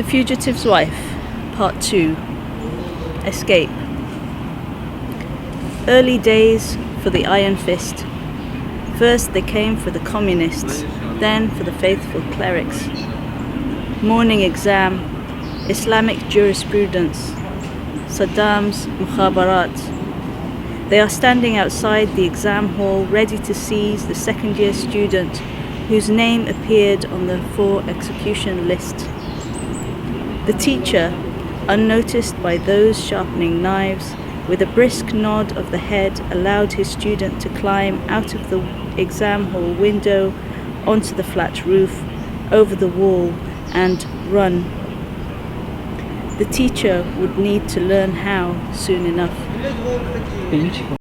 Fugitive's Wife, Part 2, Escape. Early days for the Iron Fist. First they came for the communists, then for the faithful clerics. Morning exam, Islamic jurisprudence, Saddam's mukhabarat. They are standing outside the exam hall ready to seize the second-year student whose name appeared on the for execution list. The teacher, unnoticed by those sharpening knives, with a brisk nod of the head allowed his student to climb out of the exam hall window onto the flat roof, over the wall, and run. The teacher would need to learn how soon enough. Beautiful.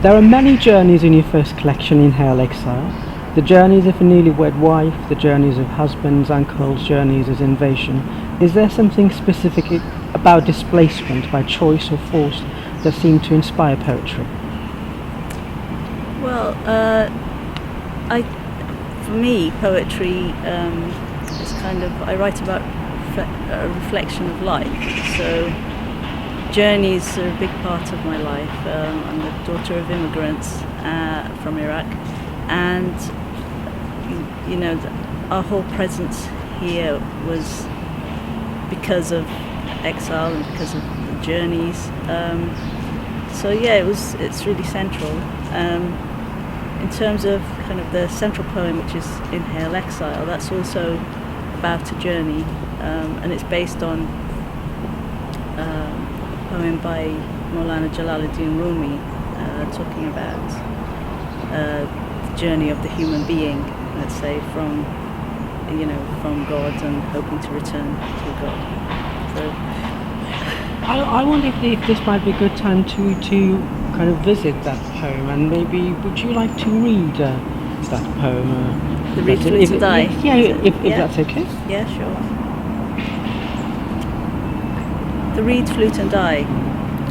There are many journeys in your first collection, Inhale Exile. The journeys of a newlywed wife, the journeys of husbands, uncles, journeys as invasion. Is there something specific about displacement by choice or force that seemed to inspire poetry? Well, for me, poetry is kind of, I write about a reflection of life. So journeys are a big part of my life. I'm the daughter of immigrants from Iraq, and you know, our whole presence here was because of exile and because of the journeys. So yeah, it's really central. In terms of kind of the central poem, which is Inhale Exile, that's also about a journey, and it's based on a poem by Maulana Jalaluddin Rumi, talking about the journey of the human being, let's say, from God and hoping to return to God. So I wonder if this might be a good time to kind of visit that poem, and maybe would you like to read that poem? The Reed Flute and I. If that's okay. Yeah, sure. The Reed Flute and I,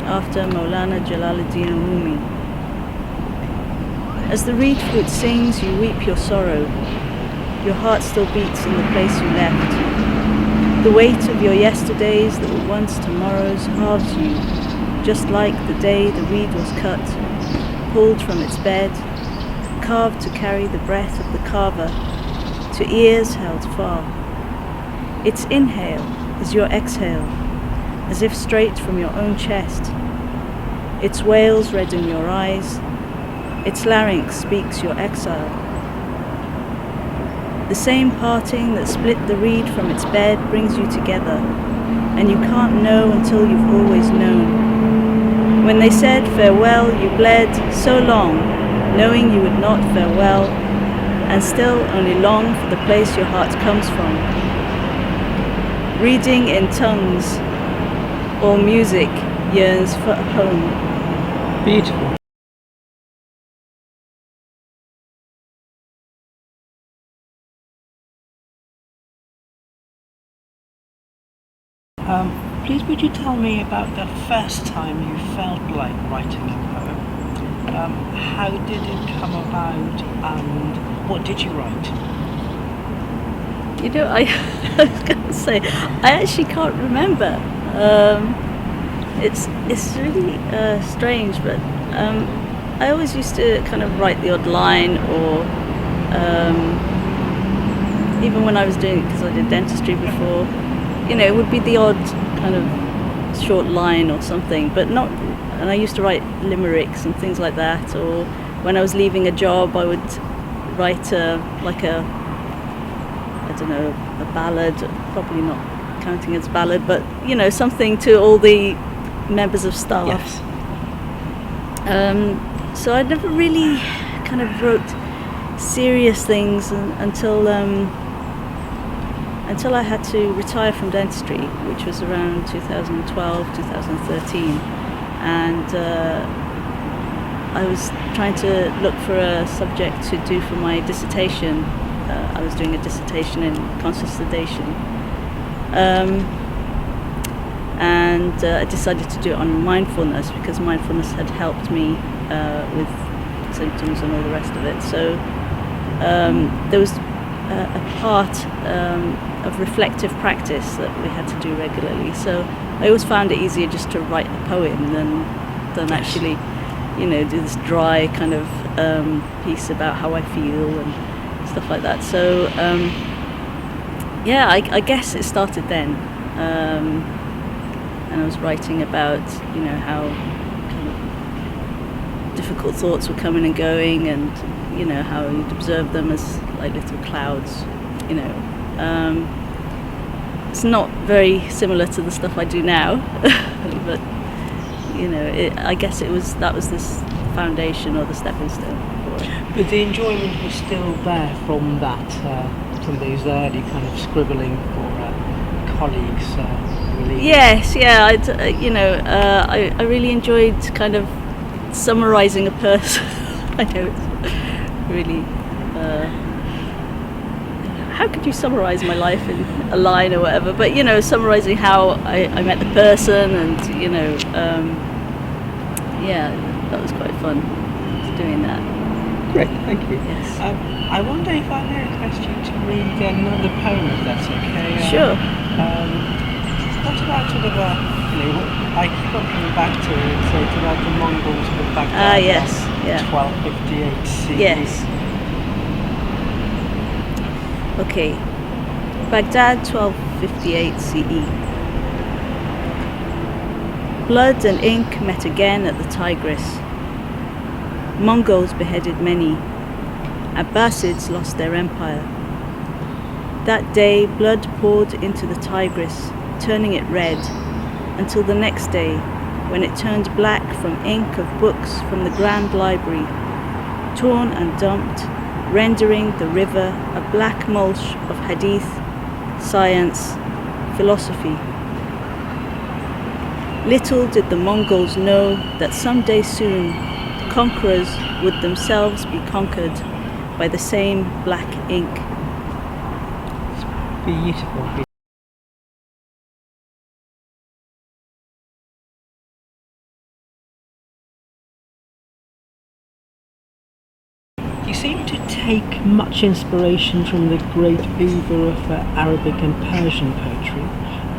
after Maulana Jalaluddin Rumi. As the reed flute sings, you weep your sorrow. Your heart still beats in the place you left. The weight of your yesterdays that were once tomorrows halves you, just like the day the reed was cut, pulled from its bed, carved to carry the breath of the carver, to ears held far. Its inhale is your exhale, as if straight from your own chest. Its wails redden your eyes, its larynx speaks your exile. The same parting that split the reed from its bed brings you together, and you can't know until you've always known. When they said farewell, you bled so long, knowing you would not farewell, and still only long for the place your heart comes from. Reading in tongues, or music yearns for home. Beautiful. Please would you tell me about the first time you felt like writing a poem? How did it come about, and what did you write? You know, I was going to say, I actually can't remember. It's really strange, but I always used to kind of write the odd line, or even when I was doing it, because I did dentistry before, you know, it would be the odd kind of short line or something, but not. And I used to write limericks and things like that. Or when I was leaving a job, I would write a ballad. Probably not counting as ballad, but you know, something to all the members of staff. Yes. So I never really kind of wrote serious things until I had to retire from dentistry, which was around 2012, 2013. And I was trying to look for a subject to do for my dissertation. I was doing a dissertation in conscious sedation. And I decided to do it on mindfulness, because mindfulness had helped me with symptoms and all the rest of it. So there was a part of reflective practice that we had to do regularly. So I always found it easier just to write the poem than actually, do this dry kind of piece about how I feel and stuff like that. So I guess it started then, and I was writing about how kind of difficult thoughts were coming and going, and how you'd observe them as like little clouds. It's not very similar to the stuff I do now, but I guess that was this foundation or the stepping stone for it. But the enjoyment was still there from that, from those early kind of scribbling for colleagues. Really. Yes, yeah. I really enjoyed kind of summarising a person. I know it's really. How could you summarise my life in a line or whatever? But summarising how I met the person, and that was quite fun doing that. Great, thank you. Yes. I wonder if I may request you to read another poem, if that's okay. Sure. What about sort of I keep on coming back to it. So it's about the Mongols of Baghdad. Yes. Yeah. 1258 CE. Yes. Okay, Baghdad, 1258 CE. Blood and ink met again at the Tigris. Mongols beheaded many. Abbasids lost their empire. That day, blood poured into the Tigris, turning it red, until the next day, when it turned black from ink of books from the Grand Library, torn and dumped, rendering the river a black mulch of hadith, science, philosophy. Little did the Mongols know that someday soon conquerors would themselves be conquered by the same black ink. It's beautiful. You seem to take much inspiration from the great oeuvre of Arabic and Persian poetry.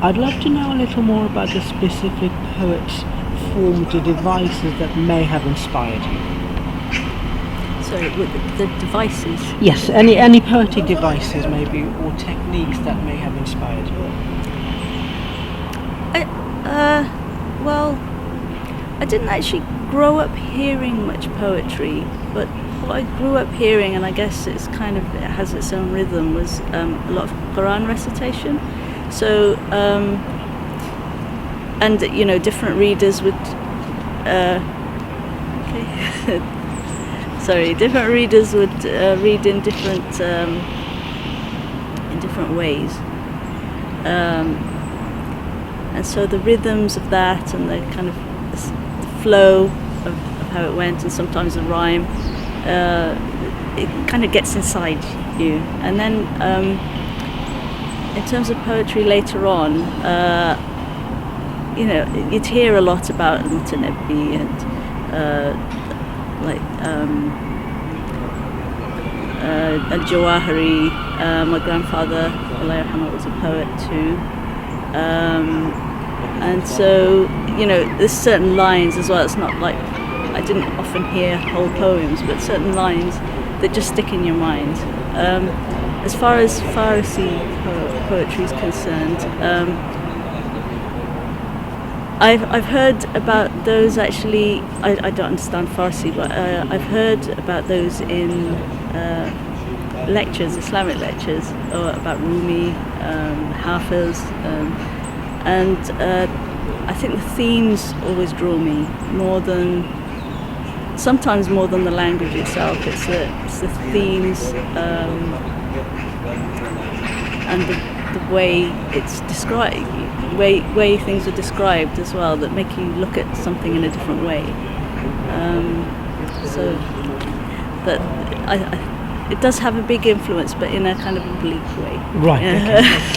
I'd love to know a little more about the specific poets' formed devices that may have inspired you. Sorry, the devices? Yes, any poetic devices maybe, or techniques that may have inspired you. I didn't actually grow up hearing much poetry, but what I grew up hearing, and I guess it has its own rhythm, was a lot of Quran recitation. So, and different readers would. Different readers would read in different ways, and so the rhythms of that and the kind of the flow of how it went, and sometimes the rhyme. It kind of gets inside you, and then in terms of poetry later on, you'd hear a lot about Mutanabbi and Al-Jawahiri. My grandfather, Allah yarhamah, was a poet too, and so there's certain lines as well. It's not like I didn't often hear whole poems, but certain lines that just stick in your mind. As far as Farsi poetry is concerned, I've heard about those actually. I don't understand Farsi, but I've heard about those in lectures, Islamic lectures, or about Rumi, Hafiz, and I think the themes always draw me sometimes more than the language itself. It's the themes and the way it's described, way things are described as well, that make you look at something in a different way. So that it does have a big influence, but in a kind of oblique way. Right.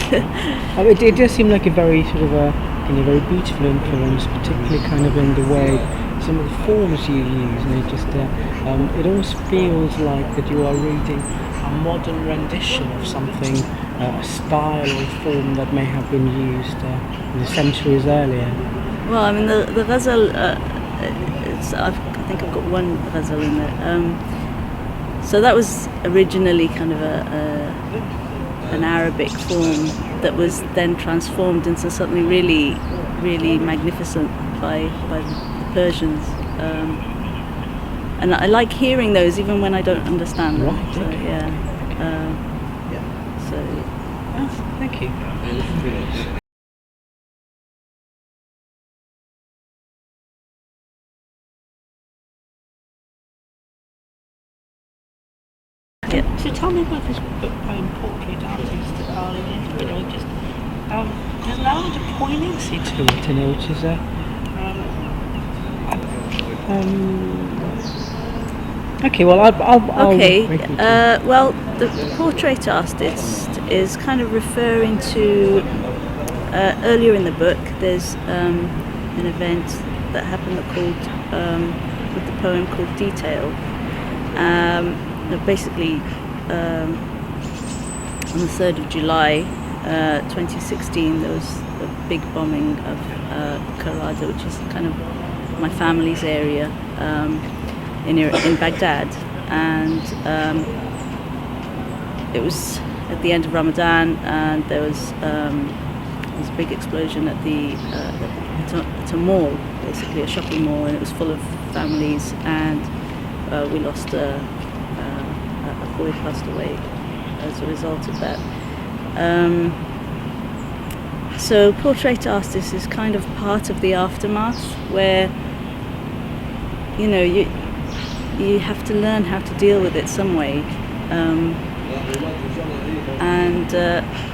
Okay. It does seem like a very sort of very beautiful influence, particularly kind of in the way some of the forms you use, and it almost feels like that you are reading a modern rendition of something, a style or form that may have been used centuries earlier. Well, I mean, the ghazal, I think I've got one ghazal in there. So that was originally kind of an Arabic form that was then transformed into something really, really magnificent by the Persians. And I like hearing those even when I don't understand them. Right, So, okay. Yeah. So. Oh, thank you. Yeah. So tell me about this book by portrait artist Arlene. There's an element of poignancy to it, which is okay. Well, I'll Okay. break it Well, the portrait artist is kind of referring to earlier in the book. There's an event that happened with the poem called Detail. Basically, on the 3rd of July, 2016, there was a big bombing of Karada, which is kind of my family's area in Baghdad, and it was at the end of Ramadan, and there was a big explosion at at a mall, basically a shopping mall, and it was full of families, and we lost a boy passed away as a result of that. So portrait artist is kind of part of the aftermath, where you have to learn how to deal with it some way. And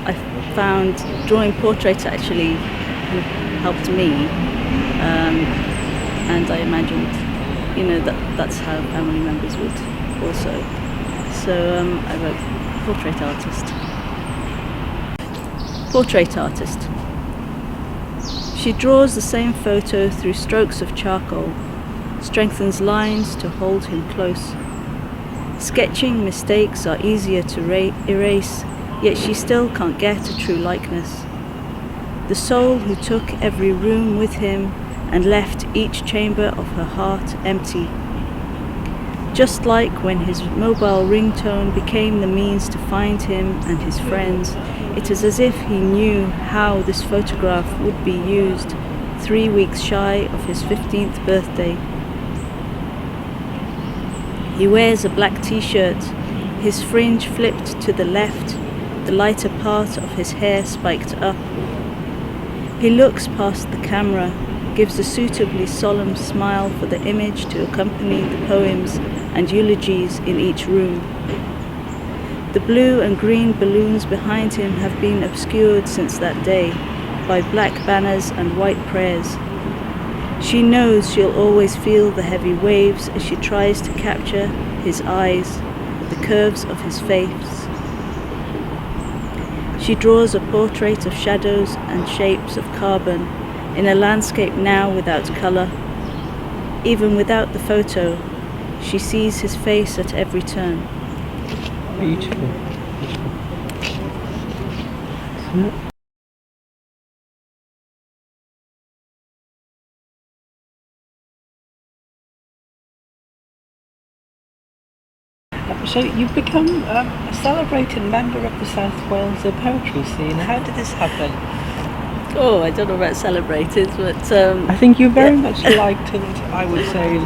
I found drawing portraits actually helped me, and I imagined that's how family members would also. So I wrote portrait artist. Portrait artist. She draws the same photo through strokes of charcoal, strengthens lines to hold him close. Sketching mistakes are easier to erase, yet she still can't get a true likeness. The soul who took every room with him and left each chamber of her heart empty. Just like when his mobile ringtone became the means to find him and his friends, it is as if he knew how this photograph would be used 3 weeks shy of his 15th birthday. He wears a black t-shirt, his fringe flipped to the left, the lighter part of his hair spiked up. He looks past the camera, gives a suitably solemn smile for the image to accompany the poems and eulogies in each room. The blue and green balloons behind him have been obscured since that day by black banners and white prayers. She knows she'll always feel the heavy waves as she tries to capture his eyes, the curves of his face. She draws a portrait of shadows and shapes of carbon in a landscape now without colour. Even without the photo, she sees his face at every turn. Beautiful. So you've become a celebrated member of the South Wales poetry scene. How did this happen? Oh, I don't know about celebrated, but I think you're very much liked, and I would say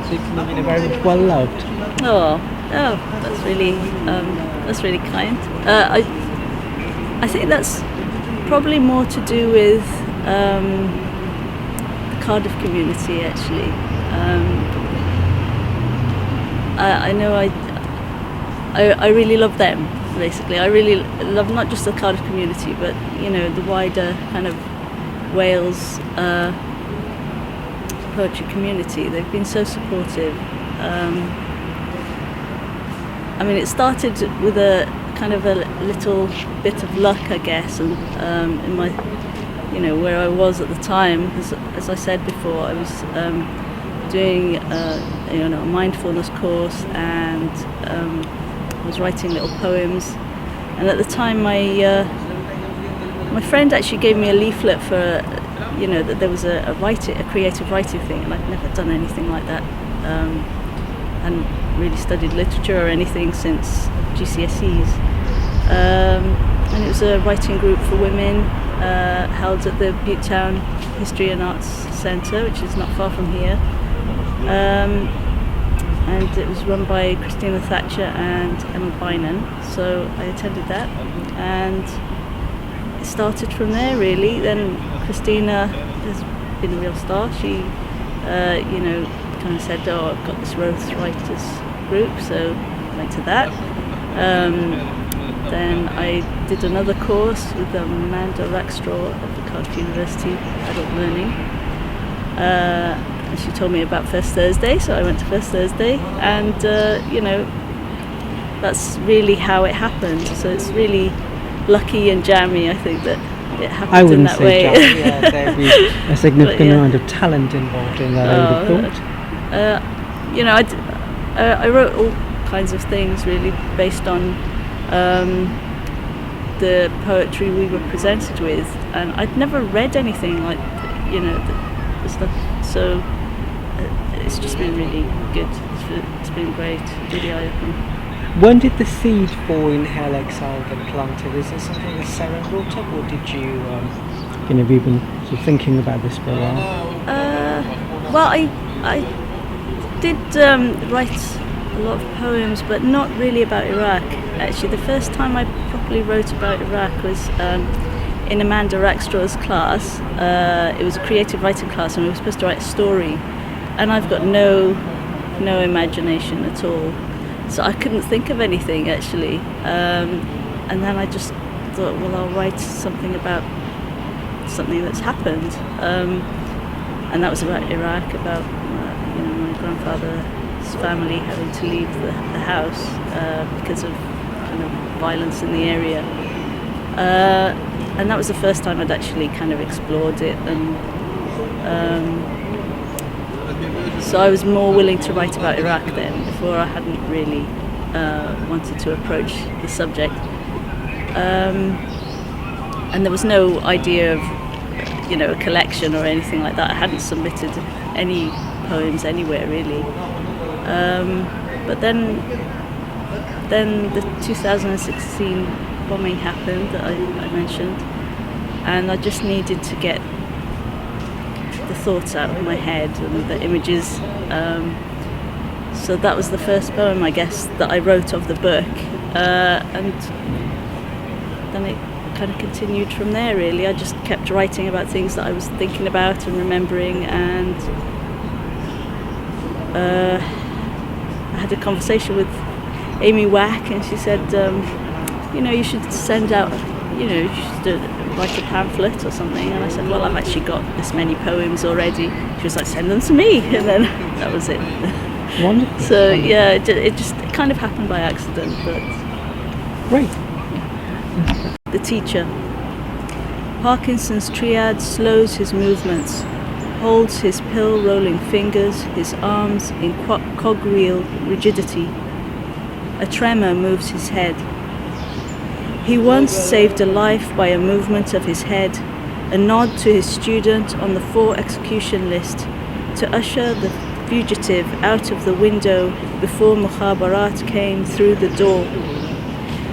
very much well loved. Oh, that's really kind. I think that's probably more to do with the Cardiff community, actually. I know I really love them, basically. I really love not just the Cardiff community, but the wider kind of Wales poetry community. They've been so supportive. I mean, it started with a kind of a little bit of luck, I guess, and in my, where I was at the time, as I said before, I was doing a mindfulness course, and I was writing little poems. And at the time, my friend actually gave me a leaflet for that there was a creative writing thing, and I'd never done anything like that. Hadn't really studied literature or anything since GCSEs. And it was a writing group for women held at the Butetown History and Arts Centre, which is not far from here. And it was run by Christina Thatcher and Emma Bynan, so I attended that, and it started from there really. Then Christina has been a real star. She kind of said, I've got this Rose Writers group, so I went to that. Then I did another course with Amanda Rackstraw at the Cardiff University, Adult Learning. And she told me about First Thursday, so I went to First Thursday, and that's really how it happened. So it's really lucky and jammy, I think, that it happened in that way. Jammy, yeah, there'd be a significant amount of talent involved in that, I would have thought. I wrote all kinds of things really based on the poetry we were presented with, and I'd never read anything like the stuff, so it's just been really good. It's been great, really eye-opening. When did the seed for Inhale Exile get planted? Is it something that Sarah brought up, or did you have you been sort of thinking about this for a while? Well, I did write a lot of poems, but not really about Iraq. Actually, the first time I properly wrote about Iraq was in Amanda Rackstraw's class. It was a creative writing class, and we were supposed to write a story. And I've got no imagination at all, so I couldn't think of anything actually. And then I just thought, well, I'll write something about something that's happened. And that was about Iraq, about my grandfather's family having to leave the house because of kind of violence in the area. And that was the first time I'd actually kind of explored it, and so I was more willing to write about Iraq then. Before, I hadn't really wanted to approach the subject, and there was no idea of a collection or anything like that. I hadn't submitted any poems anywhere really. But then the 2016 bombing happened that I mentioned, and I just needed to get the thoughts out of my head and the images. So that was the first poem, I guess, that I wrote of the book, and then it kind of continued from there really. I just kept writing about things that I was thinking about and remembering, and I had a conversation with Amy Wack, and she said, you should send out, you should write a pamphlet or something. And I said, well, I've actually got this many poems already. She was like, send them to me, and then that was it. Wonderful. So yeah, it just kind of happened by accident, but great. The teacher. Parkinson's triad slows his movements, holds his pill-rolling fingers, his arms in cogwheel rigidity. A tremor moves his head. He once saved a life by a movement of his head, a nod to his student on the 4 execution list, to usher the fugitive out of the window before Mukhabarat came through the door.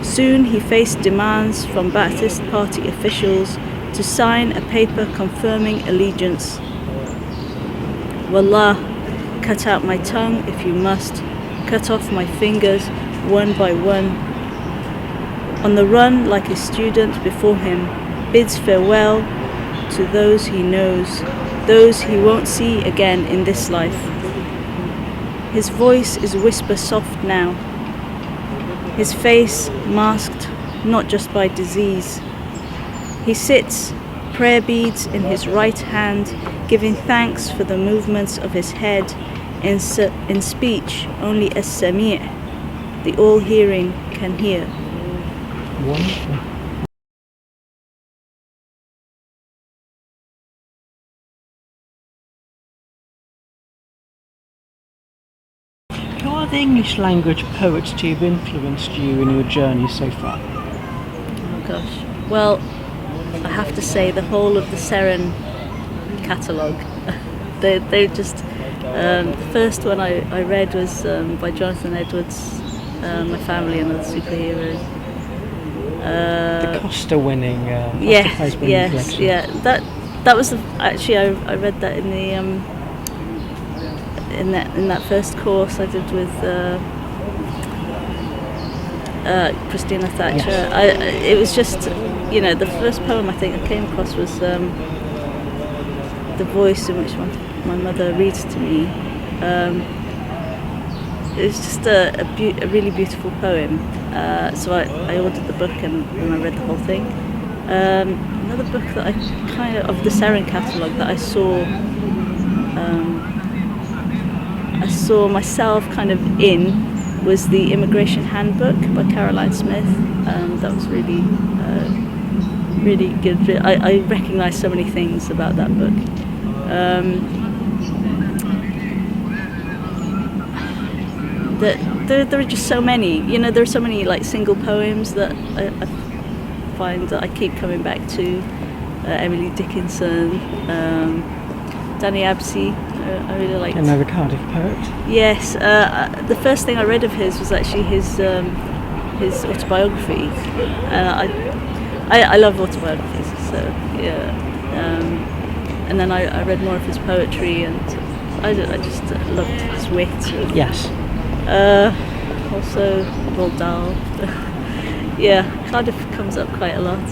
Soon he faced demands from Ba'athist party officials to sign a paper confirming allegiance. Wallah, cut out my tongue if you must, cut off my fingers one by one. On the run like a student before him, bids farewell to those he knows, those he won't see again in this life. His voice is whisper soft now, his face masked not just by disease. He sits, prayer beads in his right hand, giving thanks for the movements of his head, in speech only as-Sami', the all-hearing, can hear. Wonderful. the English language poets to have influenced you in your journey so far? Oh gosh. Well, I have to say the whole of the Seren catalogue. They're just. The first one I read was by Jonathan Edwards, My Family and Other Superheroes. The Costa winning, yes, collection. yeah. That was actually I read that in the in that first course I did with Christina Thatcher. Yes. It was just, the first poem I think I came across was the voice in which my mother reads to me. It was just a really beautiful poem. So I ordered the book and I read the whole thing. Another book that I of the Seren catalogue that I saw myself kind of in was the Immigration Handbook by Caroline Smith. That was really good. I recognised so many things about that book. There are just so many. There are so many like single poems that I find that I keep coming back to. Emily Dickinson, Danny Absey. I really liked. Another Cardiff poet. Yes, the first thing I read of his was actually his autobiography. I love autobiographies, so yeah. And then I read more of his poetry, and I just loved his wit. Yes. Also Roald Dahl. Yeah, Cardiff comes up quite a lot.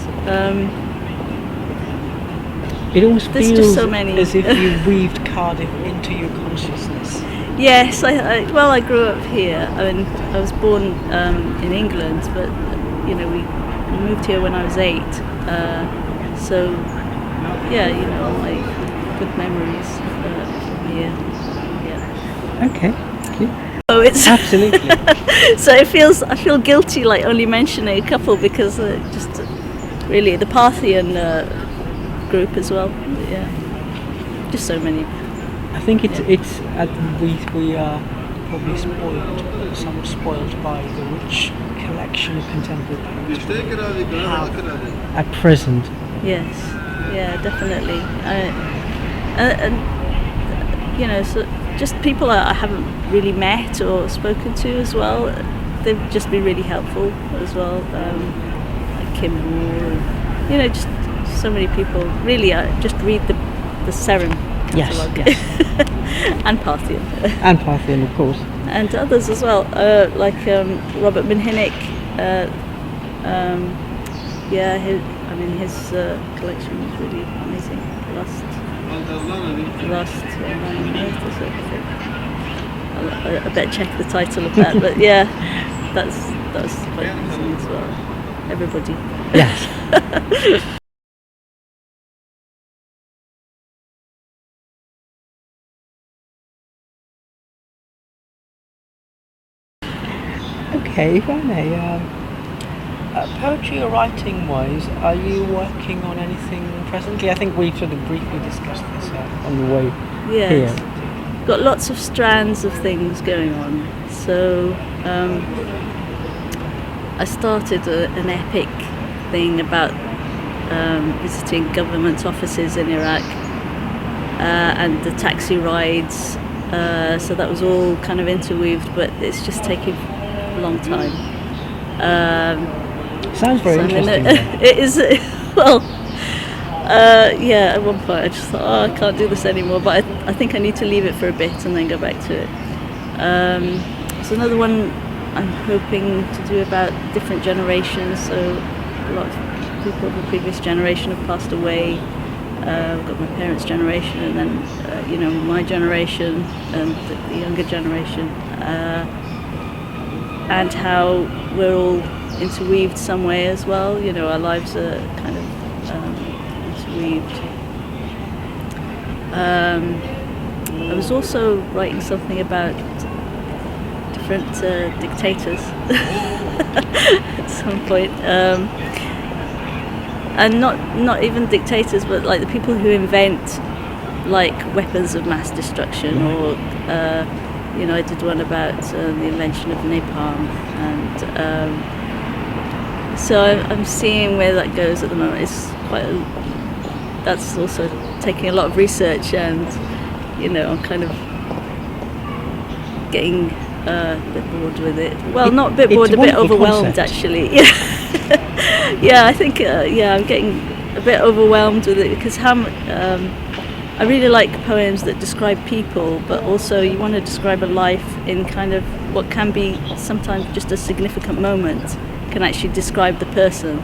It almost There's feels just so many. as if you weaved Cardiff into your consciousness. Yes, I grew up here. I mean, I was born in England, but we moved here when I was 8. So yeah, all my good memories from here. Yeah. Okay, thank you. Oh, it's Absolutely. So I feel guilty like only mentioning a couple because just really the Parthian group as well. Yeah, just so many. I think we are probably somewhat spoiled by the rich collection of contemporary poetry we have at present. Yes, yeah, definitely. And so just people I haven't really met or spoken to as well. They've just been really helpful as well. Like Kim Moore, just so many people. Really, just read the Seren catalogue. Yes. And Parthian. And Parthian, of course. And others as well, like Robert Minhinnick. His collection was really amazing. Last Man on Earth or something. I better check the title of that, but yeah, that's quite amazing as well. Everybody. Yes. Okay, if I may, poetry or writing wise, are you working on anything presently? I think we sort of briefly discussed this on the way Yes. here. Got lots of strands of things going on. So I started an epic thing about visiting government offices in Iraq and the taxi rides. So that was all kind of interweaved, but it's just taking a long time. Sounds very interesting. It is. Well, yeah, at one point I just thought, I can't do this anymore, but I think I need to leave it for a bit and then go back to it. So another one I'm hoping to do about different generations. So a lot of people of the previous generation have passed away. I've got my parents' generation, and then my generation and the younger generation, and how we're all interweaved some way as well. Our lives are kind of interweaved. I was also writing something about different dictators at some point, and not even dictators, but like the people who invent like weapons of mass destruction or I did one about the invention of napalm, and so I'm seeing where that goes at the moment. It's that's also taking a lot of research, and I'm kind of getting a bit bored with it. Well, not a bit bored, a bit overwhelmed actually. Yeah, I think I'm getting a bit overwhelmed with it because I really like poems that describe people, but also you want to describe a life in kind of what can be sometimes just a significant moment can actually describe the person.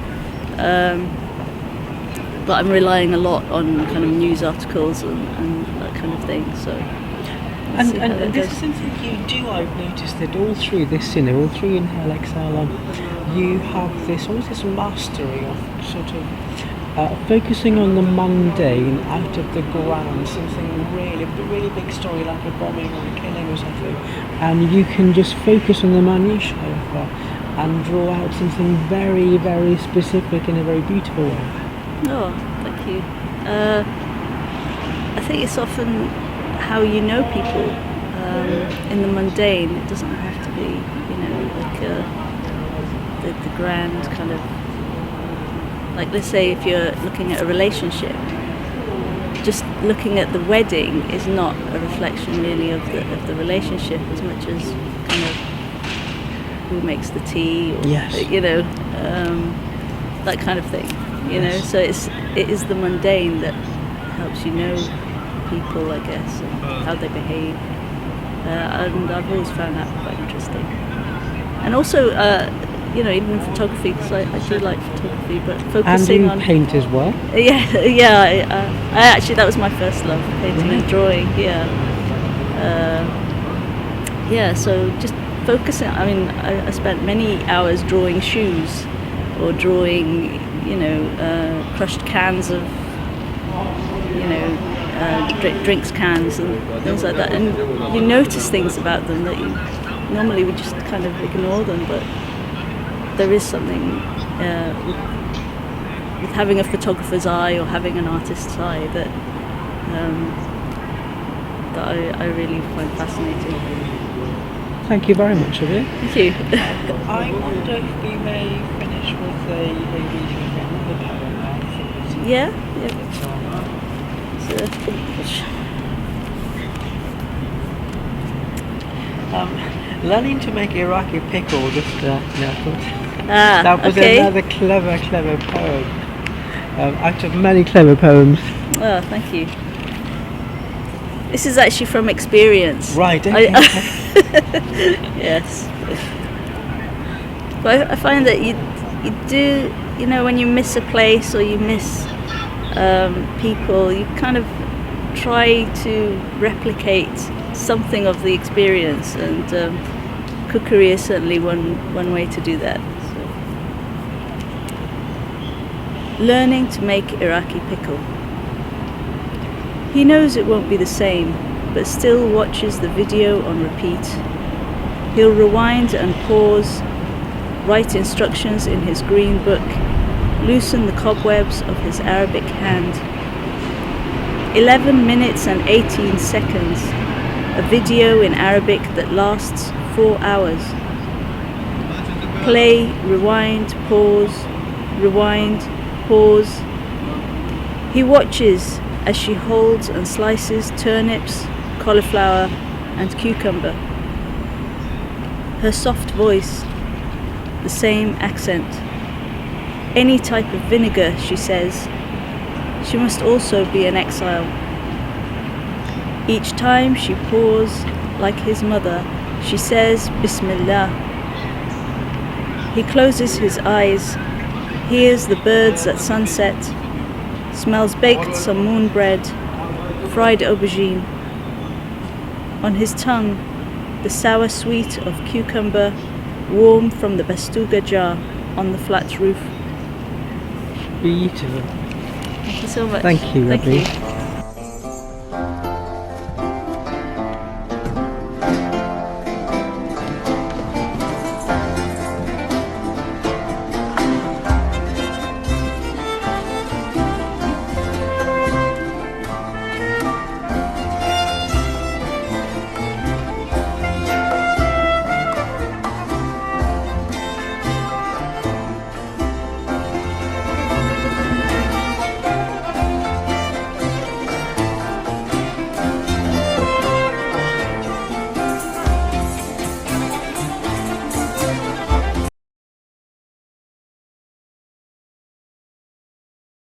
But I'm relying a lot on kind of news articles and that kind of thing. So. And this is something you do. I've noticed that all through this, all through Inhale, Exhale, you have almost this mastery of sort of focusing on the mundane, out of the ground, something really big story like a bombing or a killing or something, and you can just focus on the minutiae of that and draw out something very, very specific in a very beautiful way. Oh, thank you. I think it's often how you know people in the mundane. It doesn't have to be, like the grand kind of, like let's say if you're looking at a relationship, just looking at the wedding is not a reflection really of the relationship as much as kind of who makes the tea, or, yes. That kind of thing. Yes. So it is the mundane that helps you know people, I guess, and how they behave. And I've always found that quite interesting. And also, even in photography, because I do like photography, but focusing on... And you paint as well? Yeah. I actually, that was my first love, painting and drawing, so just focusing, I spent many hours drawing shoes, or drawing, crushed cans of, drinks cans and things like that, and you notice things about them that you normally would just kind of ignore them, but there is something with having a photographer's eye or having an artist's eye that I really find fascinating. Thank you very much, Abeer. Thank you. I wonder if we may finish with a reading of another poem. Yeah. Learning to make Iraqi pickle, just that was okay. another clever poem, out of many clever poems. Oh, thank you. This is actually from experience. Right, okay. Yes. But I find that you do, when you miss a place or you miss people, you kind of try to replicate something of the experience, and cookery is certainly one way to do that. So. Learning to make Iraqi pickle. He knows it won't be the same, but still watches the video on repeat. He'll rewind and pause, write instructions in his green book, loosen the cobwebs of his Arabic hand. 11 minutes and 18 seconds, a video in Arabic that lasts 4 hours. Play, rewind, pause, He watches as she holds and slices turnips, cauliflower and cucumber. Her soft voice, the same accent. Any type of vinegar, she says. She must also be an exile. Each time she pours, like his mother, she says Bismillah. He closes his eyes, hears the birds at sunset, smells baked samoon bread, fried aubergine. On his tongue, the sour sweet of cucumber, warm from the bastuga jar on the flat roof. Beautiful. Thank you so much. Thank you, Thank Abeer. you.